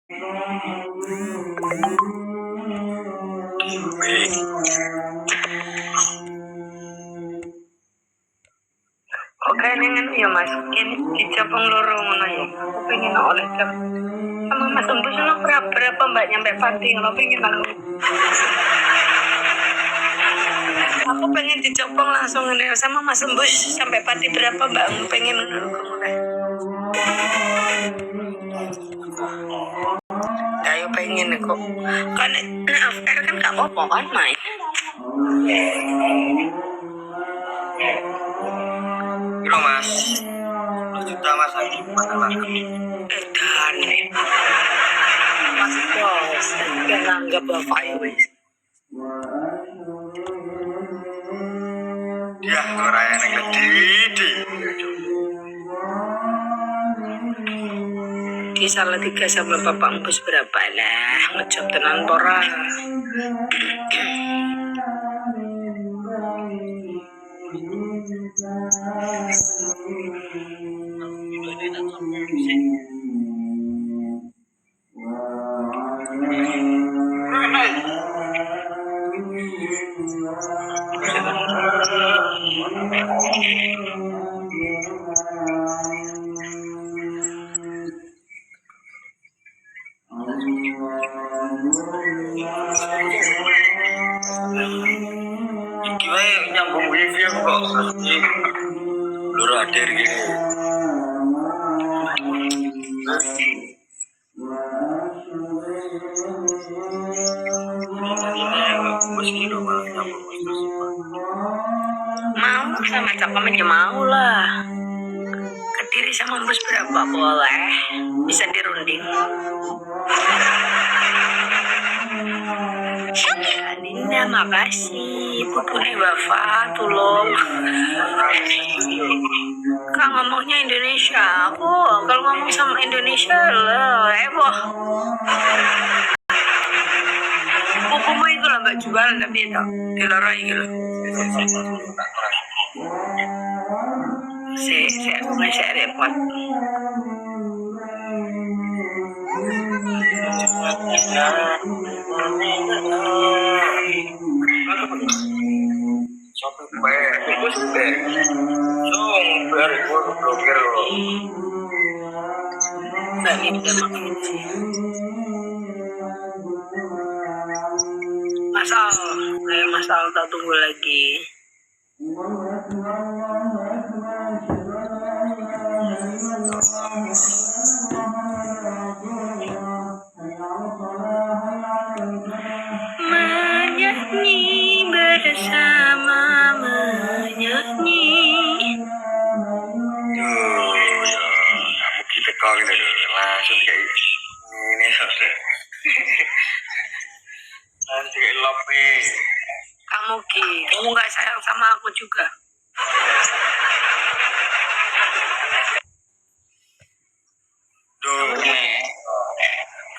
Oke, dengan ya Mas, ini dicapung loro ngono ya. Aku pengen oleh jam. Sama Mas Embus ono berapa Mbak nyampe Pati ngono pengen aku. Aku pengen dicopong langsung ini sama Mas Embus sampai Pati berapa Mbak pengen ngono. Ayo pengen kok. Kan after kan gak apa-apa kan main. Kira Mas, 2 juta Mas lagi masalah. Dan Mas Bos, yang nganggap bapak ya wis. Ya, orang yang gede. Di salah 3 sama bapak Embus berapa lah ngejob tenan pora. Iki wae nyambung wifi kok. Lur adir gini. Mau sama cakap aja mau lah. Kediri sama Embus berapa boleh? Bisa dirunding. Dinda makasih. Putune wafat tulung. Kak ngomongnya Indonesia. Aku kalau ngomong sama Indonesia lah heboh. Pupumu itu lah mbak jual tapi itu dilarai gitu. Aku ngasih repot. Masal tak tunggu lagi. Menyanyi bersama menyanyi. Kamu kita kau ini langsung kayak ini saja. Nanti kayak lope. Kamu nggak sayang sama aku juga.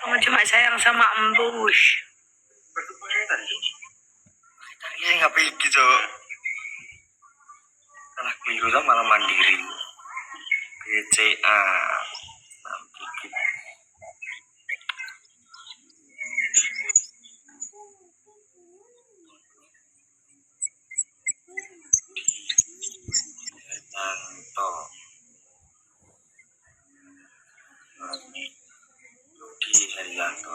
Kamu cuma sayang sama Embus. Tadinya nggak gitu. Anak biru sama malah mandiri. BCA. Nanto. Ludi Herianto.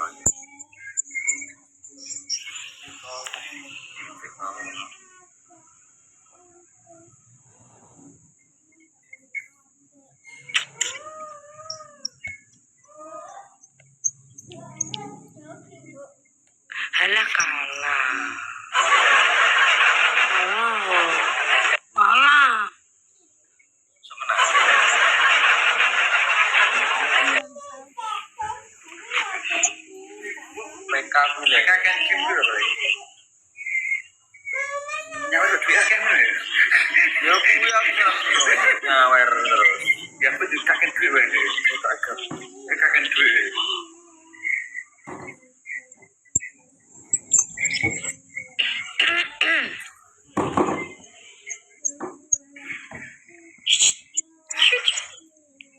Halah kalah. Kalah. Mereka kan gitu loh. Nyawa lebih akan nih. Ya aku nyawer terus. Ya aku juga kan duit wae. Mereka kan duit.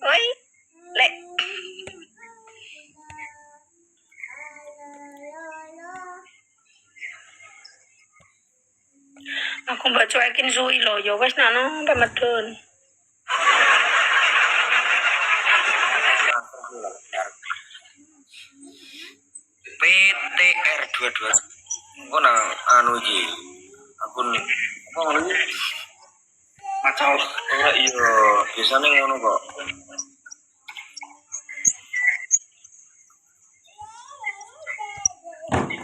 Oi, lek. Aku mbak cuekin suwi lo, ya wes nano sampai medun. PTR 22. Aku nang anu iki. Akun apa ngono iki? Macau. Oh iya, biasanya ngono kok.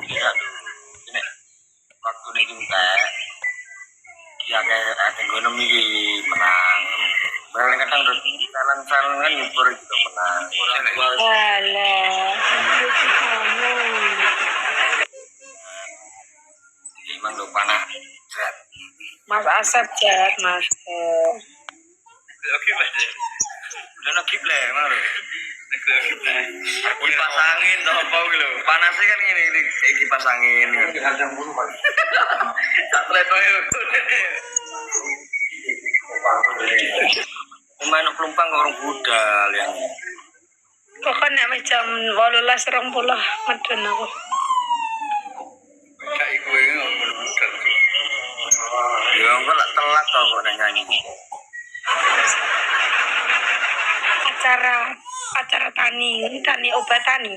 Ya, ini waktu ini juga ya kayak ekonomi menang. Kadang-kadang saling kan nyukur juga menang. Alah, Emang lo panah berat. Mas Asep jet, Mas. Oke, Mas. Udah lagi play, emang lo. Kipas angin atau apa gitu. Panasnya kan ini kayak kipas angin. Kadang bulu Mas. Tak terlalu. Main pelumpang ke orang budal yang. Pokoknya macam 18.20 medun aku. Kayak gue ngomong budal. Ya enggak lah telat kok nyanyi. Acara tani obat tani.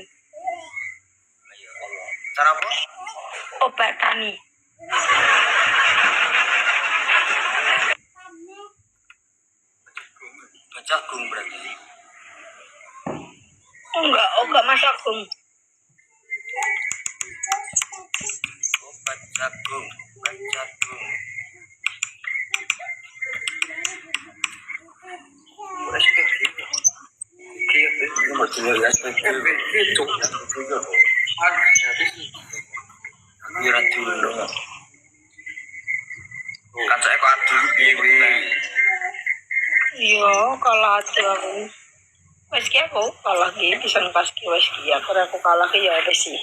Cara apa? Obat tani. Jagung berarti. Enggak Mas Agung. Obat jagung. Iya, kalah aku. Wes ki aku kalah ki pisan pas ki wes ki aku kalah ki ya wes sih.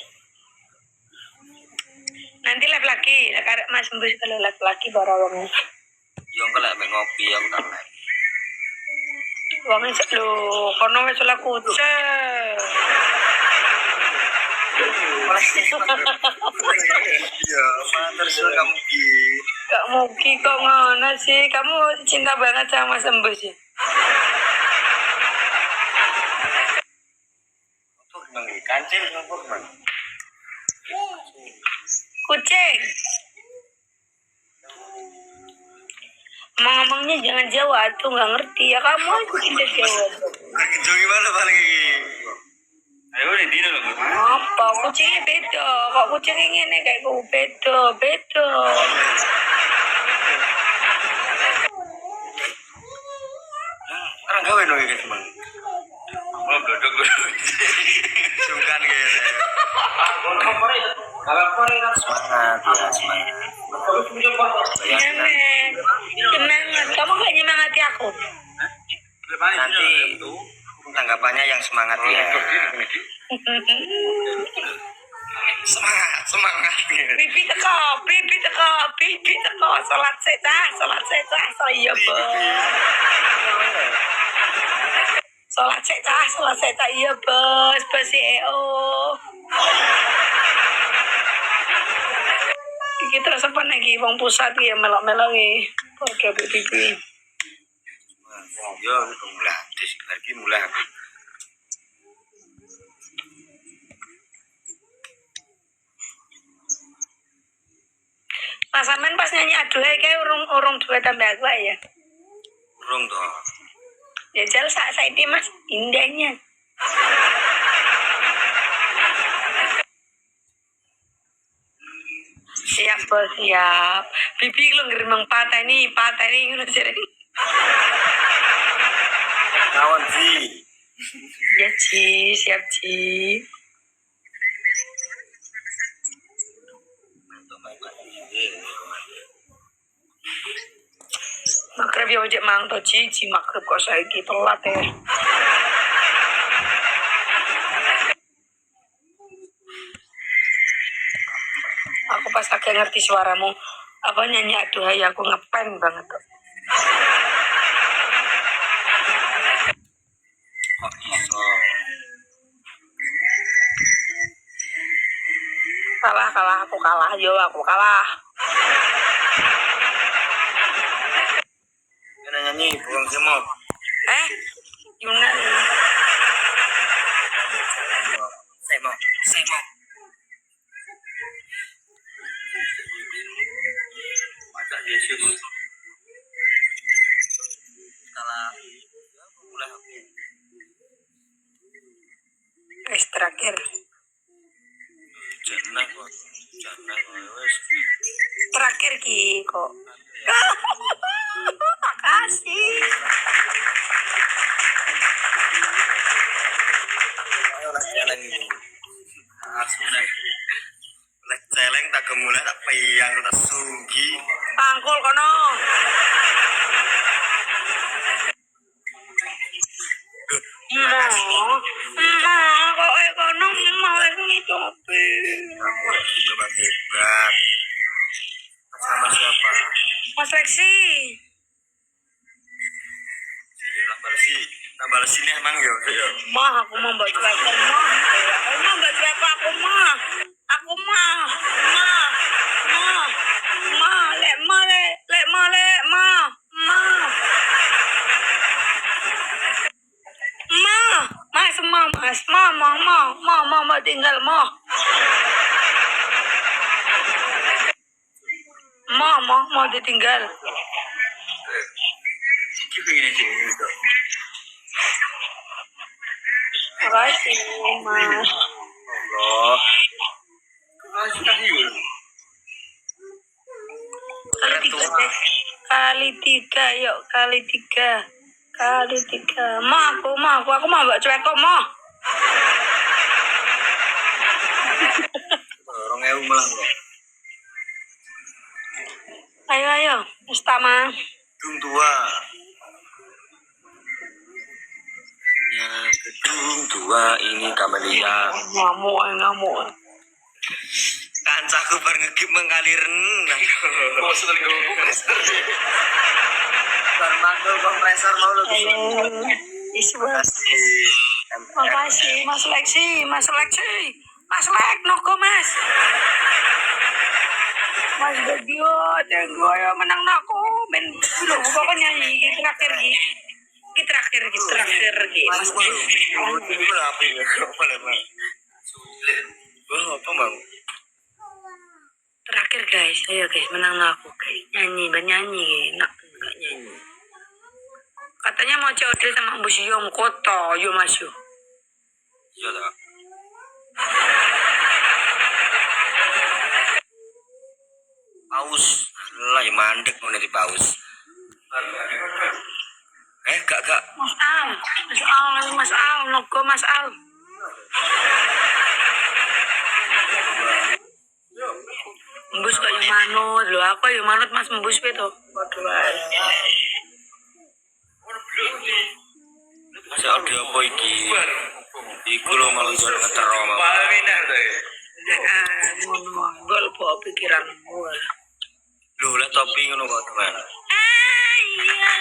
Nanti live lagi, karek Mas Mbus kalau live lagi baru wong. Yo enggak mek ngopi aku tak live. Wong cek lho, kono wis lah kuce. Iya, terus kamu ki. Kak Mugi kok ngono sih? Kamu cinta banget sama Mas Mbus ya? Kancil ngopok man. Kucing. Ngomongnya jangan Jawa, tuh nggak ngerti ya kamu aja cinta Jawa. Kucing gimana paling? Ayo nih dino loh. Apa? Kucingnya beda. Kok kucingnya ini kayak gue beda. Orang gawe no guys man. Oh blodok. Sungkan gitu. Semangat ya semangat. Semangat. Kamu gak nyemangati aku? Nanti tanggapannya yang semangat ya. Semangat. Bibi teko. Salat seta. Iya bos. Salat seta. Iya bos. Besi Iki terus apa lagi? Wong pusat ya melok-melok nih. Oke bibi. Yo mulai. Mas Amen pas nyanyi aduhai kayak urung dua tambah aku ya. Urung toh. Ya jal saat ini Mas indahnya. Siap bos siap. Bibi lu ngerimang patah ini ngono sering. Kawan Ji. Ya Ci, siap Ci. Makrab ya ojek mang to Ci makrab kok saiki telat ya. Aku pas agak ngerti suaramu apa nyanyi aduhai aku ngepen banget tuh. Kok iso? Kalah aku kalah. nyanyi bukan semua. Yuna. Saya mau. Baca Yesus. Setelah mulai Terakhir. Jangan wes. Terakhir Ki kok. Makasih. Ayo lah celeng ini. Asune. Lek celeng tak gemulai tak peyang tak sugi. Pangkul kono. Kok kono mau ngopi. Kamu memang hebat. Sama siapa? Mas Lexi. Tambah sini emang ya. Mah, aku mau buat cuek mah. Aku mau buat cuek aku mah. Aku mah. Lek Mas tinggal mah. Mau ditinggal. Iki pengen sih gitu. Makasih, Mas. Allah. Kasih. Kali tiga, yuk kali tiga. Aku mau buat cuek kok mau. Orang ewu malah kok. Ayo, Mustama. Gedung tua. Ya, gedung tua ini Kamelia. Ngamuk. Kancaku bar ngegip mengalir renang. Kompresor. Bar mantul kompresor mau lo Makasih, Mas Lexi. Mas Lek, nogo Mas. Mas Badio, tenggo ya menang nako. Ben dulu pokoknya nyanyi terakhir Ki. Mas apa ya? Apa bang? Terakhir guys, ayo guys menang aku guys. Nyanyi, nak enggak nyanyi. Katanya mau COD sama Mbus Yom Koto, yo Mas yo. Iya tak. Paus, lah mandek mau nanti paus. Gak. Mas Al, nogo Mas Al. Mbus kok yo manut, lho aku yo manut Mas Mbus pe to. Waduh. Masa ada apa iki? Iku lo malah jual ngetero mau. Gol po pikiranmu. Lho lah topi ngono kok teman. Iya.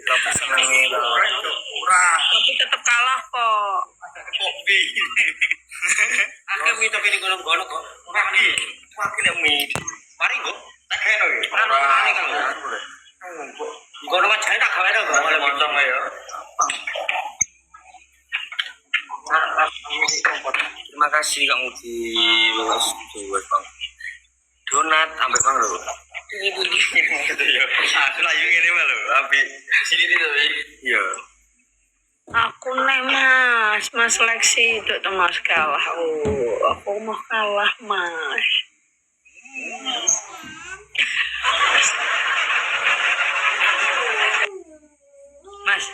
Tapi senengnya Tapi tetap kalah kok. kopi. Aku mi topi di gunung-gunung kok. Mati. Mati le mi. Mari kok. Tak kaya lho. Mari kan. Gunung aja tak gawe to kok malah moncong ya. Terima kasih Kang Mudi. Bang. Donat ambek Bang lho. Aku lagi ngene mah lho, api. Sini to, iya. Aku nih Mas Lexi itu Mas kalah. Aku mau kalah Mas. Mas.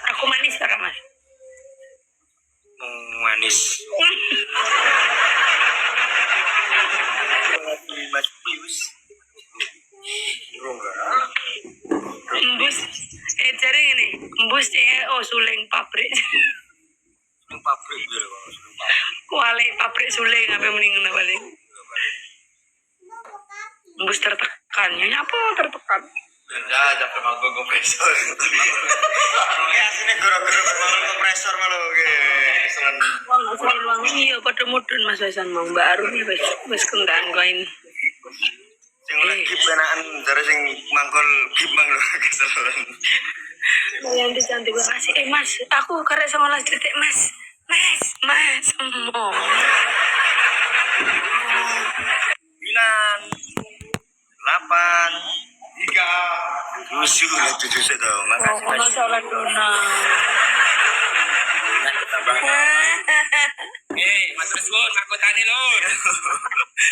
Aku manis tak Mas? Manis. Mas Pius. Embus, cari ini. Embus suling pabrik. Pabrik biar Kuali pabrik suling apa mendingan balik. Embus tertekan. Apa tertekan? Ya, jangan manggo kompresor. Ya, sini goro-goro kompresor malu ke. sing luang iya padha mudhun Mas Wesan mau Mbak Arun wis kendaan koin. Sing lagi penakan jare sing mangkol gimang lho keselen. Yang cantik makasih. Mas, aku karek 19 detik Mas. Mas, mau. 9 8 3 7 lah 7 sih dong. Makasih Ono Mas. salah dona. Mas Bun, aku tani lur.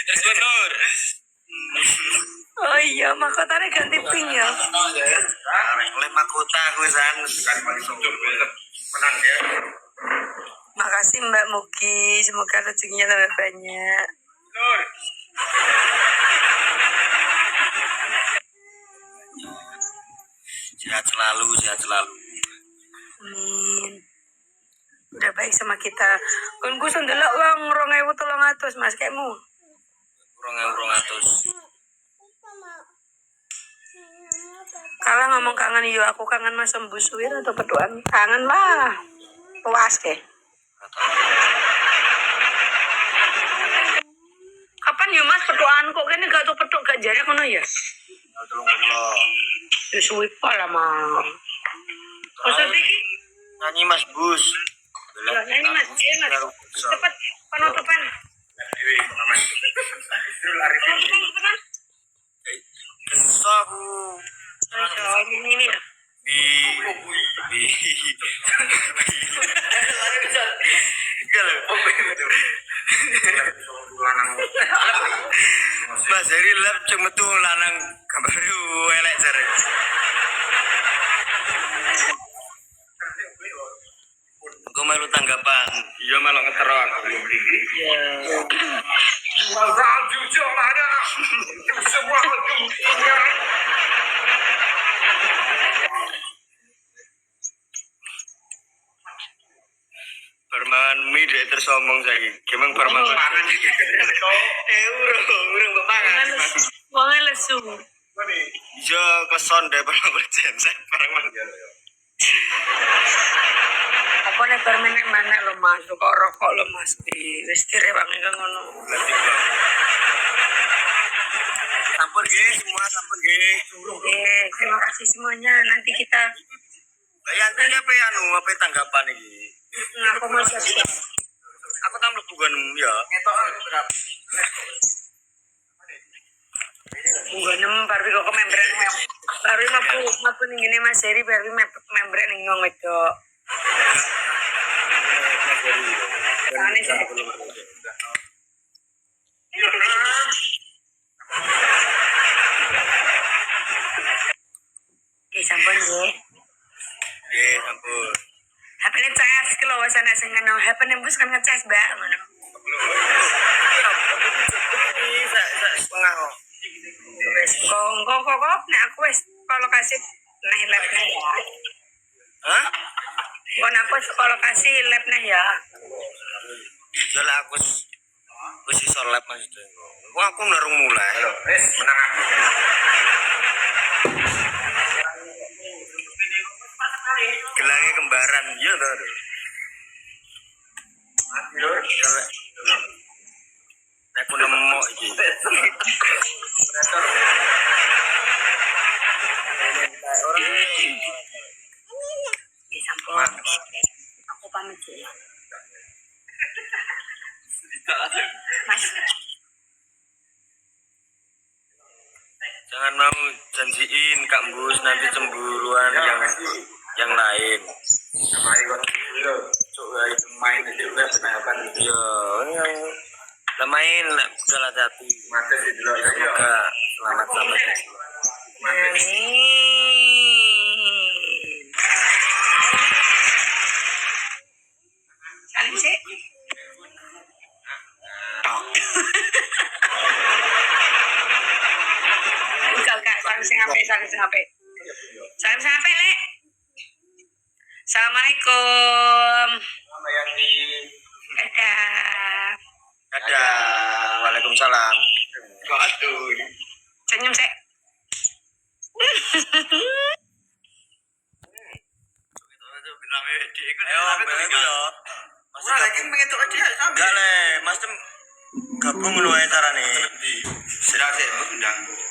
Terus Bun lur. Oh iya, mahkotanya ganti pink ya. Oleh mahkota aku san menang dia. Makasih Mbak Mugi, semoga rezekinya tambah banyak. Lur. Sehat selalu, sehat selalu. Amin. Udah baik sama kita. Kon ku sendelok wong 2.300 Mas kayakmu. 2.200. Kalau ngomong kangen yo aku kangen Mas Embus Suwir atau petuan. Kangen lah. Puas ke. Kapan yo Mas petuan kok kene gak tau petuk gak jare ngono ya? Ya suwi lah mah. Maksudnya iki Nyanyi Mas Bus. ya nyanyi Mas, iya Mas. Cepet penutupan. Penutupan. Kesah aku. Oh, ini ya. Mas Heri lap cuma tuh lanang baru elek jare. Engko melu tanggapan. Iya malah ngeterok. Ya. Permangan mie dia tersomong saya. Gimana permangan? Urung pemangan. Wongnya lesu. Iya keson deh permangan jensek permangan. Apa nih permen mana lo Mas? Kok rokok lo Mas? Wis direwangi kan ngono. Sampun nggih, semua sampun nggih. Terima kasih semuanya. Nanti kita Bayangkan apa ya apa tanggapan iki? ngaku Mas. Aku tak mlebu kan ya. Bukan barbie kok membran barbie mapu ning ngene Mas Heri barbie membran ning ngong itu. Ane sih. Sampun nggih. Nggih, sampun. HP-ne cas ki lho wis ana sing ngono. HP-ne bus kan ngecas, Mbak, ngono. Setengah kok. Wis kok nek aku wis lokasi nah lab-ne ya. Hah? Kon aku wis lokasi lab-ne ya. Jalan aku wis iso lab maksudnya. Wah, aku narung mulai. Wis menang aku. Gelangnya kembaran, iya toh. Lur. Aku nemu iki. Sampun. Aku pamit ya. Mas. Jangan mau janjiin Kak Bus nanti cemburuan yang lain. Mari kon dulu. Coba itu main juga penanggapan. Iya, yang main segala hati. Makasih dulu. Semoga selamat sampai tujuan. Amin. Salim sih. Ucap Kak, salim sing apik, Salim sing apik, Lek. Assalamualaikum. Sama yang di Dadah. Dadah. Waalaikumsalam. Waduh. Senyum sih. Ayo, Ora lagi pengen tok dia sampe. Gak le, Mas tem gabung ngono ae carane. Sirase undang.